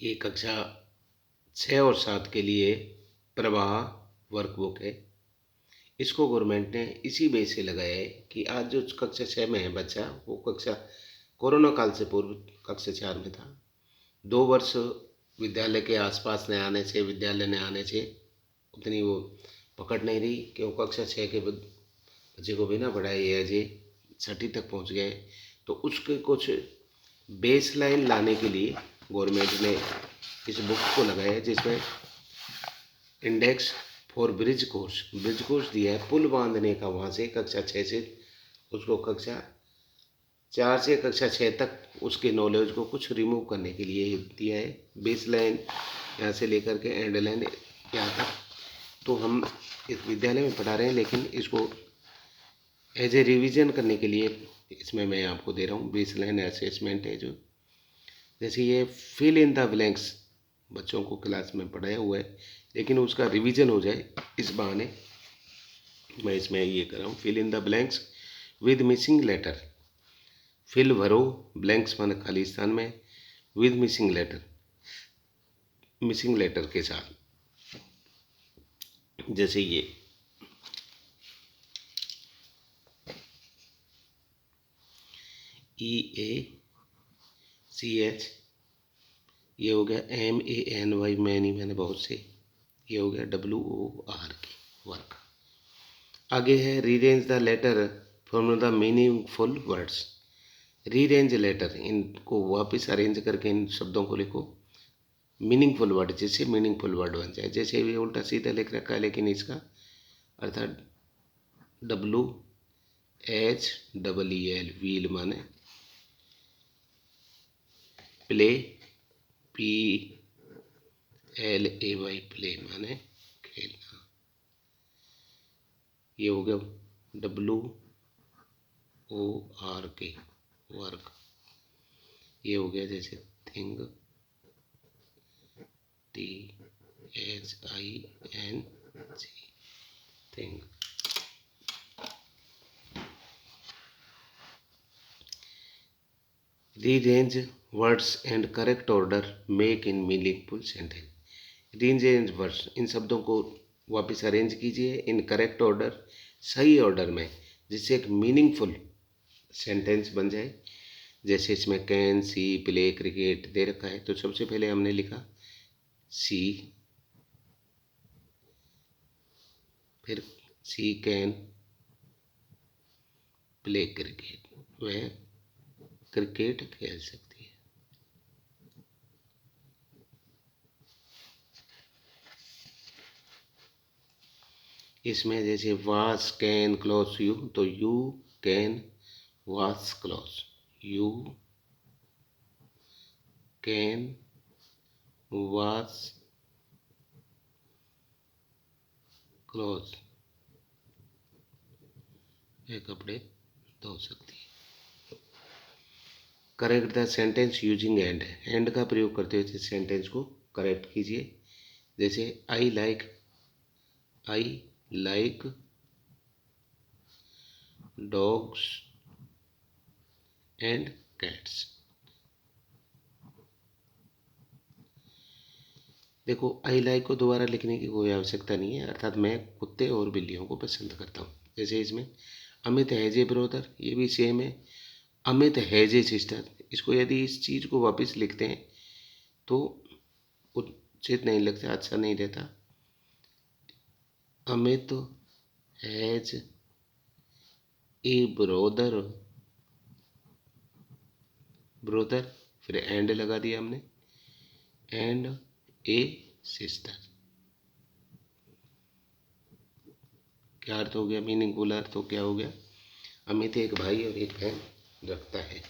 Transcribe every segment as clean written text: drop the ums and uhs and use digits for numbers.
ये कक्षा 6 और 7 के लिए प्रवाह वर्कबुक है। इसको गवर्नमेंट ने इसी बेस से लगाया है कि आज जो कक्षा 6 में है बच्चा, वो कक्षा कोरोना काल से पूर्व कक्षा 4 में था। 2 वर्ष विद्यालय के आसपास न आने से, विद्यालय न आने से उतनी वो पकड़ नहीं रही कि वो कक्षा 6 के बच्चे को बिना पढ़ाए अजय 6ठी तक पहुंच गए। तो उसके कुछ बेस लाइन लाने के लिए गवर्नमेंट ने इस बुक को लगाया है, जिसमें इंडेक्स फॉर ब्रिज कोर्स दिया है, पुल बांधने का। वहाँ से कक्षा 6 से उसको कक्षा 4 से कक्षा 6 तक उसके नॉलेज को कुछ रिमूव करने के लिए दिया है। बेस लाइन यहाँ से लेकर के एंड लाइन यहाँ तक तो हम इस विद्यालय में पढ़ा रहे हैं, लेकिन इसको एज ए रिवीजन करने के लिए इसमें मैं आपको दे रहा हूँ। बेस लाइन असेसमेंट है जो, जैसे ये फिल इन द ब्लैंक्स बच्चों को क्लास में पढ़ाया हुआ है, लेकिन उसका रिवीजन हो जाए इस बहाने मैं इसमें ये कर रहा हूँ। Fill in the blanks with missing letter. Fill भरो ब्लैंक्स माने खाली स्थान में, विद मिसिंग लेटर के साथ। जैसे ये EACH, ये हो गया MANY मैंने बहुत से, ये हो गया WORK वर्क। आगे है rearrange the letter from the meaningful words. Rearrange letter, इनको वापस अरेंज करके इन शब्दों को लिखो मीनिंगफुल वर्ड, जिससे मीनिंगफुल वर्ड बन जाए। जैसे ये उल्टा सीधा लिख रखा है, लेकिन इसका अर्थात WHEEL व्हील माने प्ले, PLAY प्ले माने खेलना। ये हो गया WORK वर्क। ये हो गया जैसे thing, THING thing. Rearrange words and correct order make in meaningful sentence. Rearrange words, इन शब्दों को वापस अरेंज कीजिए इन करेक्ट ऑर्डर, सही ऑर्डर में, जिससे एक मीनिंगफुल सेंटेंस बन जाए। जैसे इसमें कैन, सी, प्ले, क्रिकेट दे रखा है, तो सबसे पहले हमने लिखा सी, फिर सी कैन प्ले क्रिकेट, वह क्रिकेट खेल सकती है। इसमें जैसे वाश कैन क्लॉथ यू, तो you can wash cloth, you can wash cloth, ये कपड़े धो सकती है। Correct the sentence using and का प्रयोग करते हुए सेंटेंस को करेक्ट कीजिए। जैसे I like dogs and cats. देखो आई लाइक को दोबारा लिखने की कोई आवश्यकता नहीं है, अर्थात मैं कुत्ते और बिल्लियों को पसंद करता हूँ। जैसे इसमें अमित हैज ए ब्रदर, ये भी सेम है। अमित हैज ए सिस्टर, इसको यदि इस चीज़ को वापस लिखते हैं तो उचित नहीं लगता, अच्छा नहीं रहता। अमित हैज ए ब्रदर, फिर एंड लगा दिया हमने, एंड ए सिस्टर। क्या अर्थ हो गया? मीनिंगफुल अर्थ तो क्या हो गया? अमित एक भाई और एक बहन रखता है।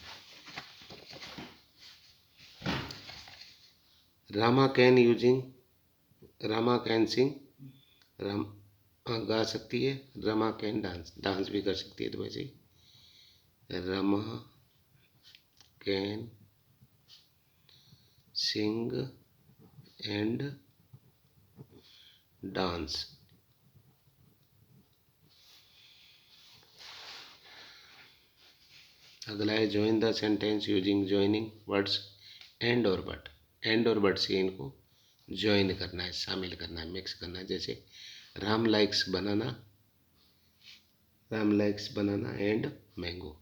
रामा कैन सिंग, राम गा सकती है। रमा कैन डांस भी कर सकती है। तो वैसे ही Rama can sing and dance. अगला है join the sentence using joining words and और बट। एंड और बट से इनको ज्वाइन करना है, शामिल करना है, मिक्स करना है। जैसे Ram likes banana, Ram likes banana and mango.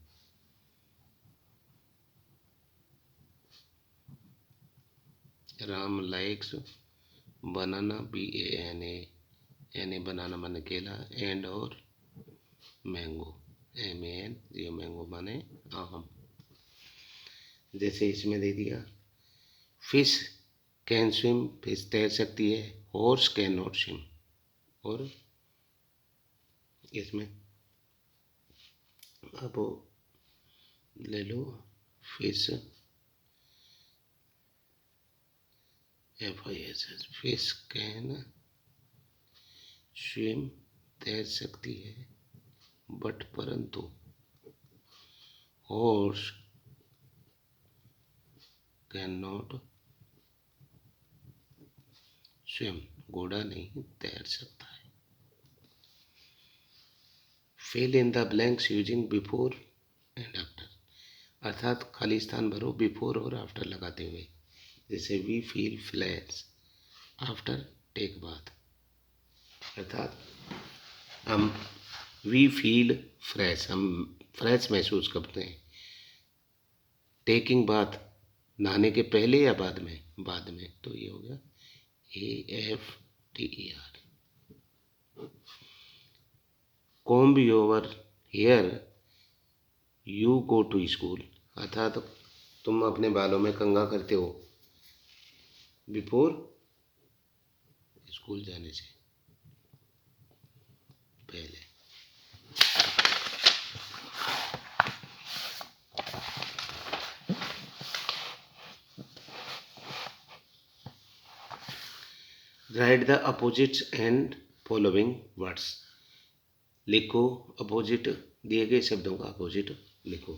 Ram likes banana, BANA बनाना माने केला, एंड और मैंगो, MANGO, मैंगो माने आम। जैसे इसमें दे दिया फिश कैन स्विम, फिश तैर सकती है, हॉर्स कैन नॉट स्विम। और इसमें अब ले लो fish, FISH, fish can swim, तैर सकती है, बट परंतु हॉर्स कैन नॉट स्विम, घोड़ा नहीं तैर सकता है। Fill in the blanks using before and after, अर्थात खाली स्थान भरो बिफोर और आफ्टर लगाते हुए। जैसे we feel flash after take bath, अर्थात हम वी फील फ्रेश, हम फ्रेश महसूस करते हैं। टेकिंग बाथ, नहाने के पहले या बाद में, बाद में, तो ये हो गया AFTER। Comb your hair you go to school, अर्थात तुम अपने बालों में कंघा करते हो बिफोर, स्कूल जाने से पहले। Right the opposites and following words, लिखो अपोजिट, दिए गए शब्दों का अपोजिट लिखो।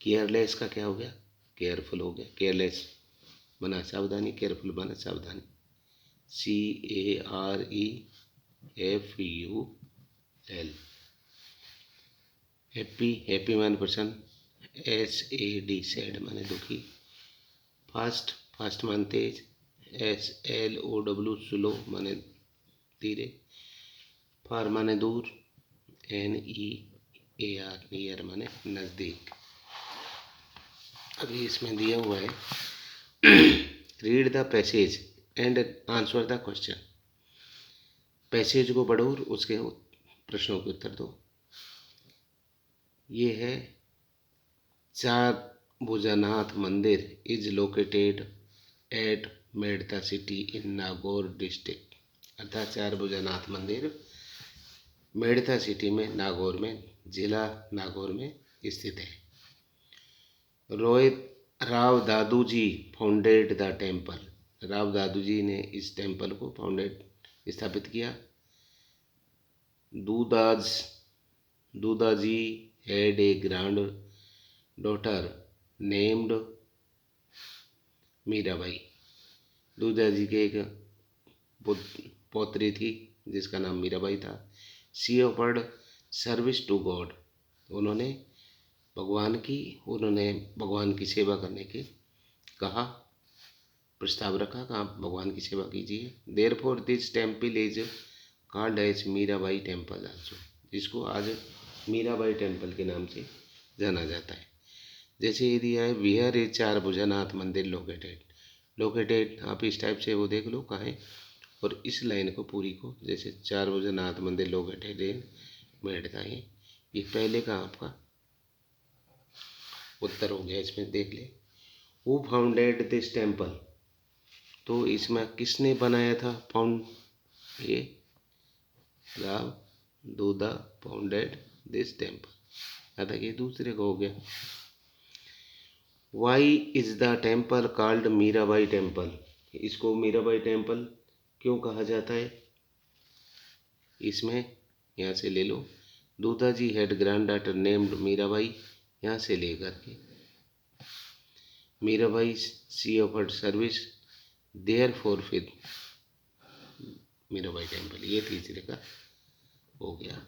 केयरलेस का क्या हो गया, केयरफुल हो गया। केयरलेस बना सावधानी, केयरफुल बना सावधानी, CAREFUL। हैप्पी, हैप्पी माने प्रसन्न, SAD सैड माने दुखी। फास्ट, फास्ट माने तेज, SLOW स्लो माने धीरे। फार माने दूर, NEAR नियर माने नज़दीक। अभी इसमें दिया हुआ है read the passage and answer the question. Passage को पढ़ो और उसके प्रश्नों के उत्तर दो। ये है चार भुजनाथ मंदिर is located at Merta city in Nagaur district, अर्थात चार भुजनाथ मंदिर मेड़ता सिटी में, नागौर में, जिला नागौर में स्थित है। Rao Daduji founded the temple, Rao Daduji ने इस टेम्पल को स्थापित किया। Dudaji had a granddaughter named Mirabai, Dudaji के एक पौत्री थी जिसका नाम मीराबाई था। She offered service to god, उन्होंने भगवान की सेवा करने के कहा, प्रस्ताव रखा, कहा भगवान की सेवा कीजिए। Therefore this temple is called as Mirabai temple also, जिसको आज मीराबाई टेम्पल के नाम से जाना जाता है। जैसे ये दिया है विहार इज चार भुजनाथ मंदिर लोकेटेड, आप इस टाइप से वो देख लो कहाँ है, और इस लाइन को पूरी को, जैसे चार भुजनाथ मंदिर लोकेटेड इन मेड़ता है, ये पहले का आपका उत्तर हो गया। इसमें देख ले, हु फाउंडेड दिस टेम्पल, तो इसमें किसने बनाया था फाउंड, ये Rao Duda founded this temple, अतः ये दूसरे को हो गया। Why is the temple called Mirabai temple, इसको मीराबाई टेम्पल क्यों कहा जाता है, इसमें यहाँ से ले लो, Dudaji had granddaughter named Mirabai, यहाँ से लेकर के Mirabai she offered service there for फिर मीराबाई टेम्पल, ये तीसरे का हो गया।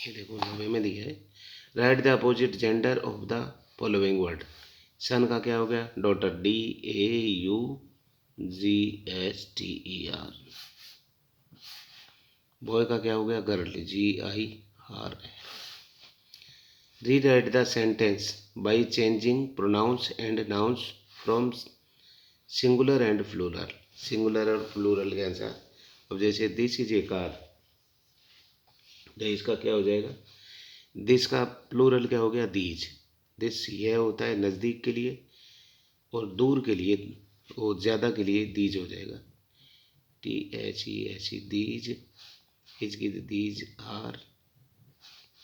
ये देखो 90 में दिया है। Write the opposite gender of the following word. Son का क्या हो गया? Daughter, DAUGSTER। बॉय का क्या हो गया? Girl, GIR। Rewrite the sentence by changing pronouns and nouns from singular and plural. Singular और प्लूरल के आंसर। अब जैसे दिस इज ए कार, तो इसका क्या हो जाएगा? दिस का प्लूरल क्या हो गया? दीज। दिस यह होता है नज़दीक के लिए, और दूर के लिए और ज़्यादा के लिए दीज हो जाएगा। THESE, these. इज की दीज आर।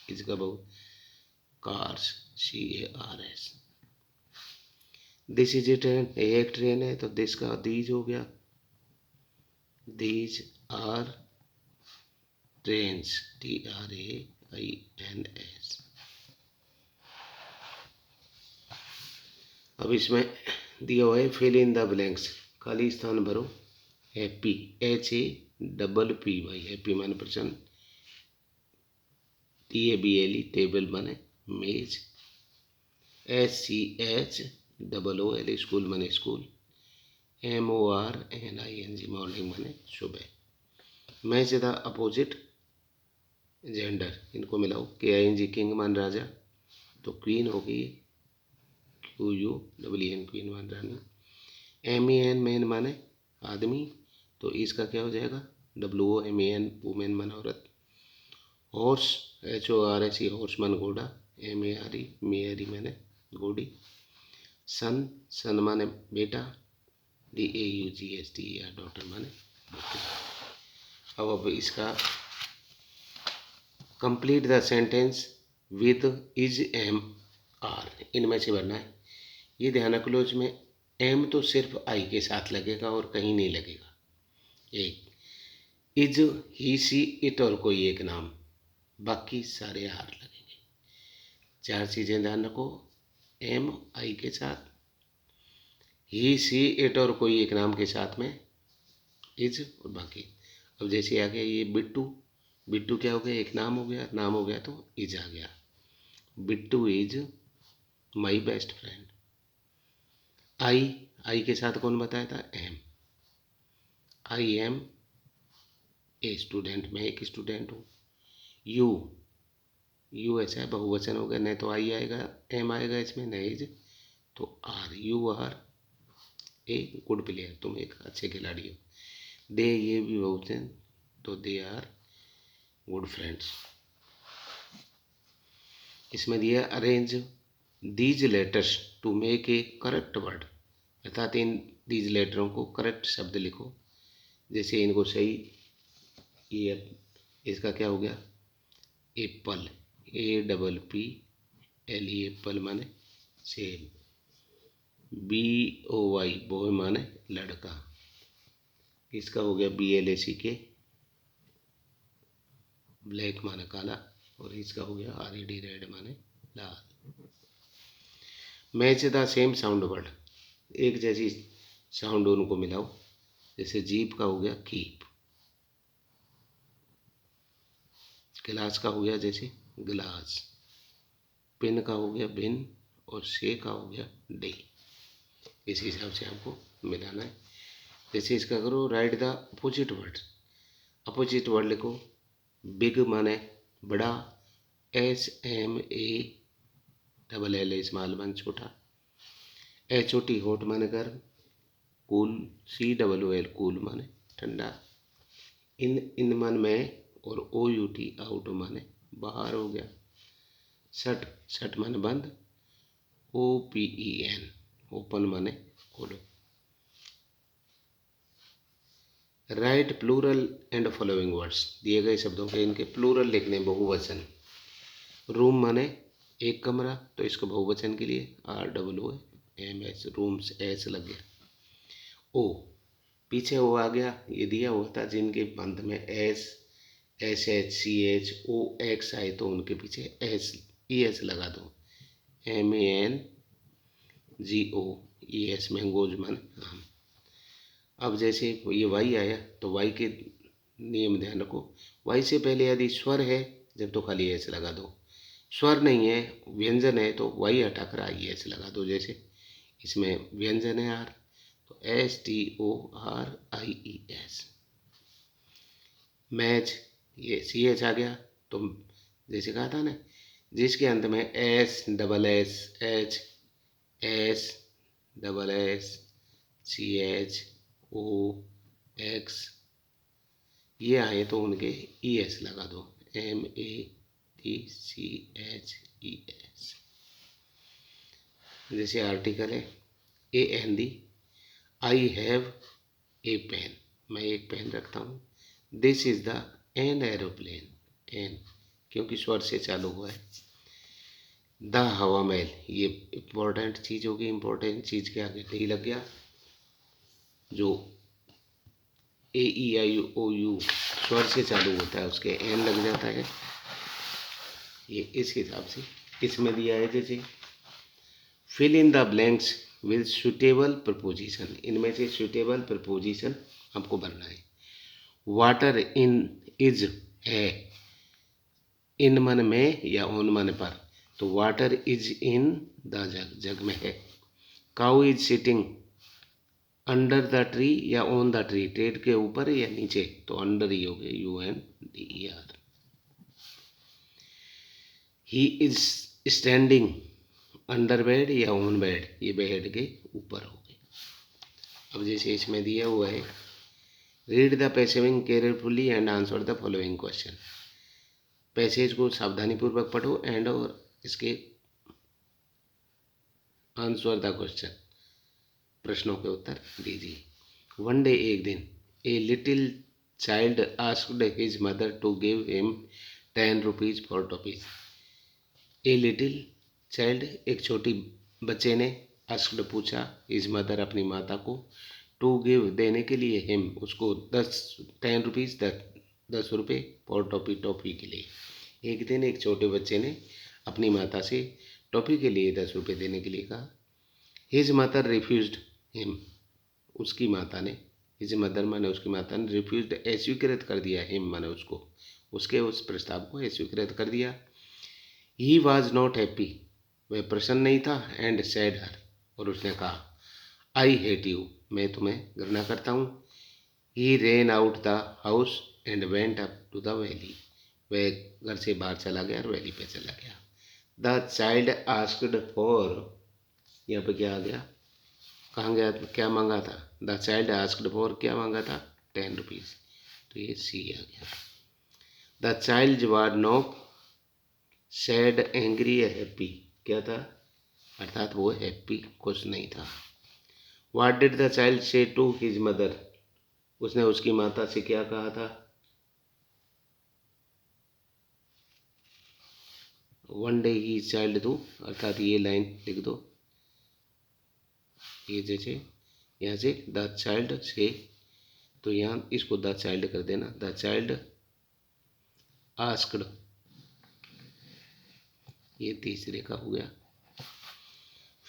इसका बहुत cars, CARS। This is a train, एक ट्रेन है, तो दिस का दीज हो गया, दीज आर ट्रेन्स, TRAINS। अब इसमें दिया हुआ है फिल इन द ब्लैंक्स, खाली स्थान भरो। हैप्पी, HAPPY, हैप्पी माने प्रसन्न। TABLE, टेबल माने मेज। SCHOOL, स्कूल माने स्कूल। MORNING, मॉर्निंग माने सुबह। मैच द अपोजिट जेंडर, इनको मिलाओ। KING, किंग मान राजा, तो क्वीन होगी QUEEN, क्वीन मान रानी। MEN, मैन माने आदमी, तो इसका क्या हो जाएगा? WOMAN, वुमेन मान औरत। हॉर्स, HORSE, हॉर्स मान घोड़ा। MARE, मेरी माने घोड़ी। सन, सन माने बेटा। DAUGSTER, डॉटर माने बेटी। अब इसका complete the sentence with is am are, इनमें से भरना है। ये ध्यान रख लो, इसमें एम तो सिर्फ आई के साथ लगेगा और कहीं नहीं लगेगा। एक इज, ही, सी, इट और कोई एक नाम, बाकी सारे आर लगेंगे। चार चीज़ें ध्यान रखो, एम आई के साथ, ही, सी, इट और कोई एक नाम के साथ में इज, और बाकी। अब जैसे आ गया ये बिट्टू, बिट्टू क्या हो गया? एक नाम हो गया, नाम हो गया तो इज आ गया। Bittu is my best friend. I के साथ कौन बताया था? Am. I am a student, मैं एक स्टूडेंट हूँ। यू, यू ऐसा है बहुवचन हो गया, नहीं तो आई आएगा, एम आएगा इसमें, नहीं इज, तो are. You are a good player, तुम एक अच्छे खिलाड़ी हो। दे, ये भी बहुवचन, तो दे आर गुड फ्रेंड्स। इसमें दिया arrange these letters to make a correct word, अर्थात इन दीज लेटरों को करेक्ट शब्द लिखो। जैसे इनको सही, ये इसका क्या हो गया? एप्पल, APPLE, एप्पल माने सेब। BOY, बॉय माने लड़का। इसका हो गया BLACK, ब्लैक माने काला, और इसका हो गया RED, रेड माने लाल। Match the same sound word, एक जैसी साउंड उनको मिलाओ। जैसे जीप का हो गया कीप, गिलास का हो गया जैसे गिलास, पिन का हो गया बिन, और से का हो गया डे। इस हिसाब से आपको मिलाना है। जैसे इसका करो right the opposite word, opposite word लिखो। बिग माने बड़ा, SMALL, स्मॉल माने छोटा। HOT, हॉट माने गर्म। कूल, COOL, कूल माने ठंडा। इन मन में, और OUT, आउट माने बाहर हो गया। शट, शट माने बंद। OPEN, ओपन माने खोलो। Write plural and following words, दिए गए शब्दों के इनके प्लूरल लिखने, बहुवचन। रूम माने एक कमरा, तो इसको बहुवचन के लिए ROOMS, रूम्स, S लग गया। ओ, पीछे वो आ गया, ये दिया हुआ था जिनके अंत में SHCHOX आए, तो उनके पीछे ES लगा दो। MANGOES, मैंगोज माने आम। अब जैसे ये वाई आया, तो वाई के नियम ध्यान रखो। वाई से पहले यदि स्वर है जब तो खाली एस लगा दो। स्वर नहीं है, व्यंजन है, तो वाई हटाकर आई एस लगा दो। जैसे इसमें व्यंजन है आर, तो S T O R I E S. Match, ये सी एच आ गया, तो जैसे कहा था ना, जिसके अंत में S double S H, S double S C H O X ये आए तो उनके ई एस लगा दो, M A T C H E S. जैसे आर्टिकल है a an the, I have a pen, मैं एक पेन रखता हूँ। This is the an aeroplane, an क्योंकि स्वर से चालू हुआ है। द हवा महल, ये इंपॉर्टेंट चीज होगी, इंपॉर्टेंट चीज के आगे डी लग गया। जो ए ई आई ओ यू स्वर से चालू होता है उसके एन लग जाता है। ये इस हिसाब से इसमें दिया है। जैसे fill in the blanks with suitable preposition, इनमें से सुटेबल प्रपोजिशन हमको भरना है। वाटर इन इज है, इन मन में या ओन मन पर, तो वाटर इज इन द जग, जग में है। Cow is sitting under the tree या ऑन द ट्री, ट्रेड के ऊपर या नीचे, तो अंडर ही हो गए, you N D E R. He is standing under bed या ऑन बेड, ये बेड के ऊपर हो गए। अब जैसे इसमें दिया हुआ है, read the passage carefully and answer the following question, passage को सावधानीपूर्वक पढ़ो एंड और इसके आंसर द क्वेश्चन, प्रश्नों के उत्तर दीजिए। वन डे, एक दिन, a little child asked his mother to give him 10 rupees for toffees. A little child, एक छोटी बच्चे ने, आस्क्ड पूछा, हिज मदर अपनी माता को, टू गिव देने के लिए, हिम उसको, 10 रुपीज 10 रुपये, फॉर टॉफी टॉफी के लिए। एक दिन एक छोटे बच्चे ने अपनी माता से टॉफी के लिए 10 रुपये देने के लिए कहा। हिज मदर रिफ्यूज्ड हिम, उसकी माता ने, हिज मदर माने उसकी माता ने, रिफ्यूज्ड अस्वीकृत कर दिया, हिम माने उसको, उसके उस प्रस्ताव को अस्वीकृत कर दिया। ही वॉज नॉट हैप्पी, वह प्रसन्न नहीं था, एंड सैड हर, और उसने कहा, आई हेट यू, मैं तुम्हें घृणा करता हूँ। He ran out the house and went up to the valley, वह घर से बाहर चला गया और वैली पे चला गया। द चाइल्ड आस्क्ड फॉर, यहाँ पे क्या आ गया, कहाँ गया, क्या मांगा था, द चाइल्ड आस्क्ड फॉर, क्या मांगा था, 10 रुपीज, तो ये सी आ गया। The child was not sad angry या हैप्पी, क्या था, अर्थात वो हैप्पी खुश नहीं था। व्हाट डिड द चाइल्ड से टू हिज मदर, उसने उसकी माता से क्या कहा था। वन डे ही चाइल्ड दो, अर्थात ये लाइन लिख दो, ये जैसे यहाँ से द चाइल्ड से, तो यहाँ इसको द चाइल्ड कर देना, द चाइल्ड आस्क्ड, ये तीसरे का हो गया।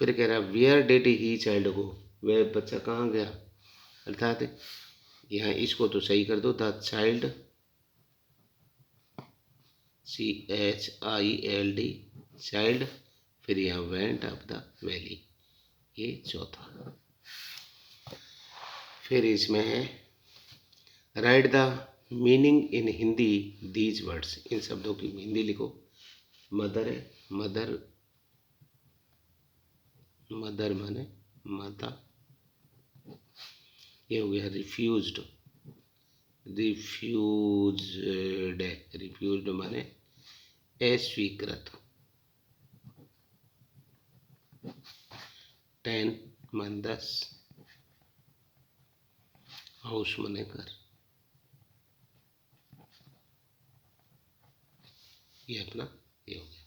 फिर कह रहा वेयर डिड ही चाइल्ड गो, वह बच्चा कहाँ गया, अर्थात यहाँ इसको तो सही कर दो, द चाइल्ड CHILD चाइल्ड, फिर यहाँ वेंट अप द वैली, ये चौथा। फिर इसमें है write the meaning in Hindi these words, इन शब्दों की हिंदी लिखो। मदर है, मदर, मदर माने माता, ये हो गया रिफ्यूज्ड, रिफ्यूज्ड, रिफ्यूज्ड माने अस्वीकृत। 10 मान 10, हाउस माने घर, ये अपना ये हो गया।